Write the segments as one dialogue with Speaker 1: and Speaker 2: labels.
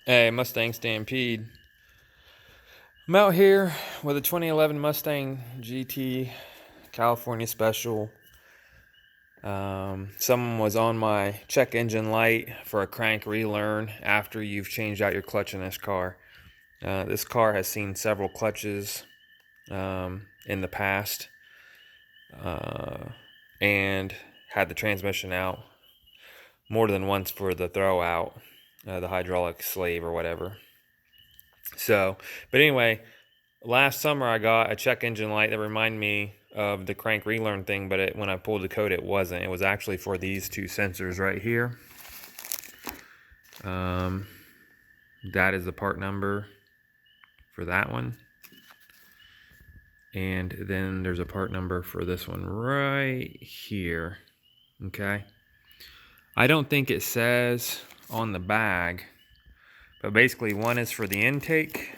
Speaker 1: Hey, Mustang Stampede. I'm out here with a 2011 Mustang GT California Special. Someone was on my check engine light for a crank relearn after you've changed out your clutch in this car. This car has seen several clutches in the past and had the transmission out more than once for the throw out, the hydraulic slave or whatever. But anyway, last summer I got a check engine light that reminded me of the crank relearn thing, but when I pulled the code, it wasn't. It was actually for these two sensors right here. That is the part number for that one. And then there's a part number for this one right here. Okay. I don't think it says on the bag, but basically one is for the intake.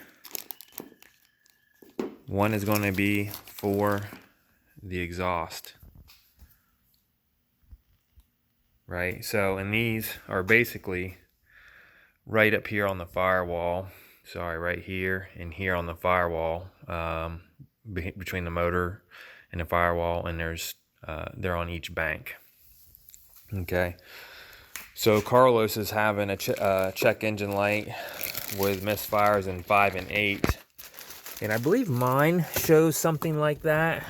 Speaker 1: One is going to be for the exhaust. Right? So, and these are basically right up here on the firewall. Sorry, right here and here on the firewall, between the motor and the firewall, and they're on each bank. Okay. So Carlos is having a check engine light with misfires in 5 and 8, and I believe mine shows something like that.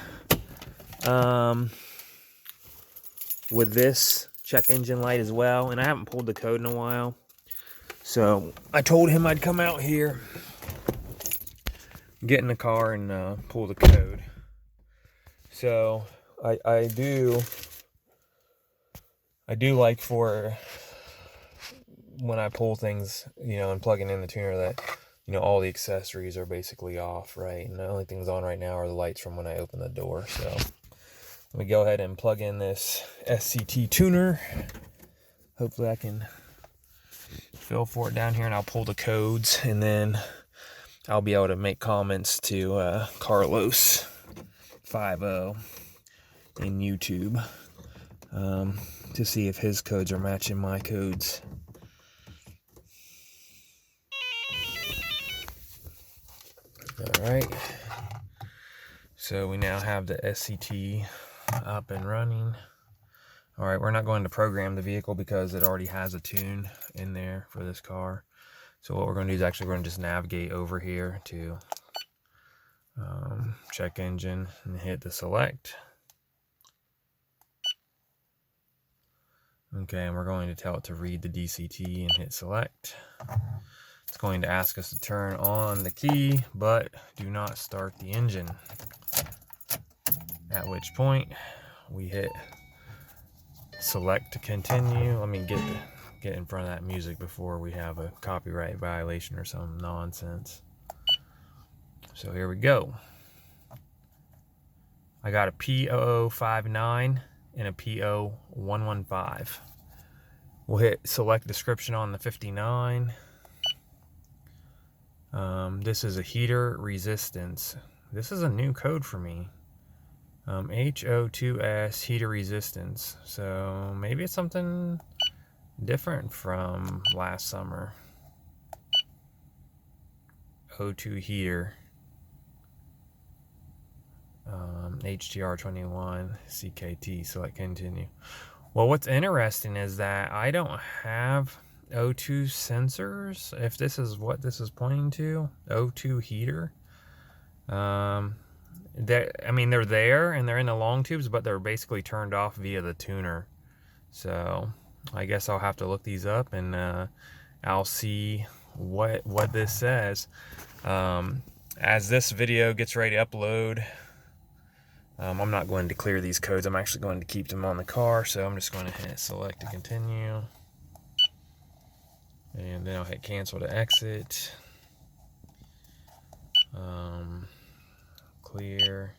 Speaker 1: With this check engine light as well, and I haven't pulled the code in a while, so I told him I'd come out here, get in the car, and pull the code. So I do like, for when I pull things, and plugging in the tuner, that all the accessories are basically off, right? And the only things on right now are the lights from when I open the door. So let me go ahead and plug in this SCT tuner. Hopefully I can feel for it down here, and I'll pull the codes, and then I'll be able to make comments to Carlos 50 in YouTube to see if his codes are matching my codes. Alright, so we now have the SCT up and running. Alright, we're not going to program the vehicle because it already has a tune in there for this car. So what we're going to do is actually we're going to just navigate over here to check engine and hit the select. Okay, and we're going to tell it to read the DCT and hit select. It's going to ask us to turn on the key, but do not start the engine. At which point we hit select to continue. Let me get in front of that music before we have a copyright violation or some nonsense. So here we go. I got a P0059 and a P0115. We'll hit select description on the 59. This is a heater resistance. This is a new code for me. HO2S heater resistance. So maybe it's something different from last summer. O2 heater. HTR21 CKT. Select continue. Well, what's interesting is that I don't have O2 sensors, if this is what this is pointing to. O2 heater. They're there and they're in the long tubes, but they're basically turned off via the tuner. So I guess I'll have to look these up, and I'll see what this says. As this video gets ready to upload, I'm not going to clear these codes. I'm actually going to keep them on the car, so I'm just going to hit select to continue, and then I'll hit cancel to exit. Clear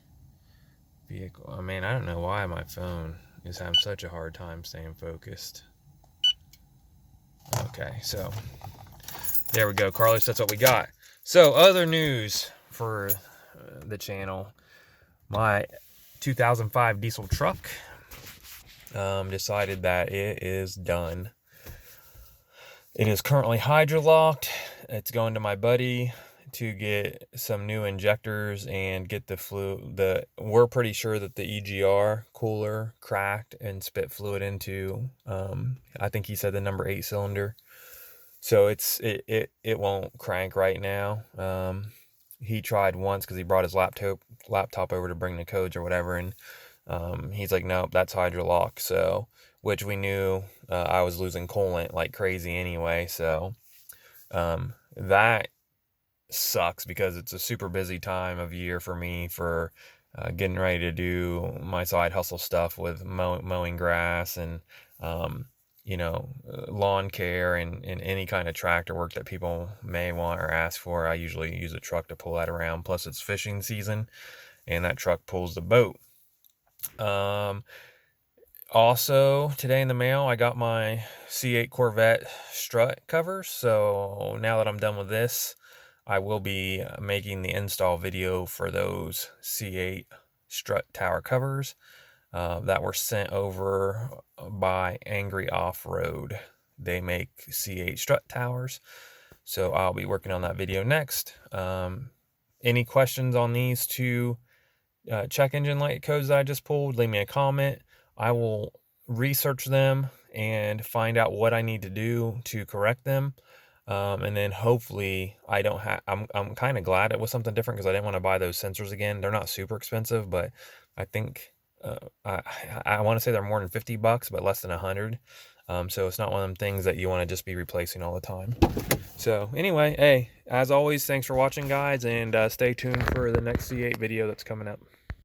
Speaker 1: vehicle. I don't know why my phone is having such a hard time staying focused. Okay, so there we go, Carlos. That's what we got. So other news for the channel: my 2005 diesel truck decided that it is done. It is currently hydrolocked. It's going to my buddy to get some new injectors and get the fluid. We're pretty sure that the EGR cooler cracked and spit fluid into, I think he said the number 8 cylinder. So it won't crank right now. He tried once because he brought his laptop over to bring the codes or whatever, and he's like, nope, that's hydrolock. So, which we knew I was losing coolant like crazy anyway. So that sucks because it's a super busy time of year for me for getting ready to do my side hustle stuff with mowing grass and lawn care and any kind of tractor work that people may want or ask for. I usually use a truck to pull that around. Plus it's fishing season and that truck pulls the boat. Also, today in the mail, I got my C8 Corvette strut covers. So now that I'm done with this, I will be making the install video for those C8 strut tower covers that were sent over by Angry Off-Road. They make C8 strut towers. So I'll be working on that video next. Any questions on these two check engine light codes that I just pulled, leave me a comment. I will research them and find out what I need to do to correct them. And then hopefully I don't have, I'm kind of glad it was something different because I didn't want to buy those sensors again. They're not super expensive, but I think, I want to say they're more than $50, but less than 100. So it's not one of them things that you want to just be replacing all the time. So anyway, hey, as always, thanks for watching, guys, and stay tuned for the next C8 video that's coming up.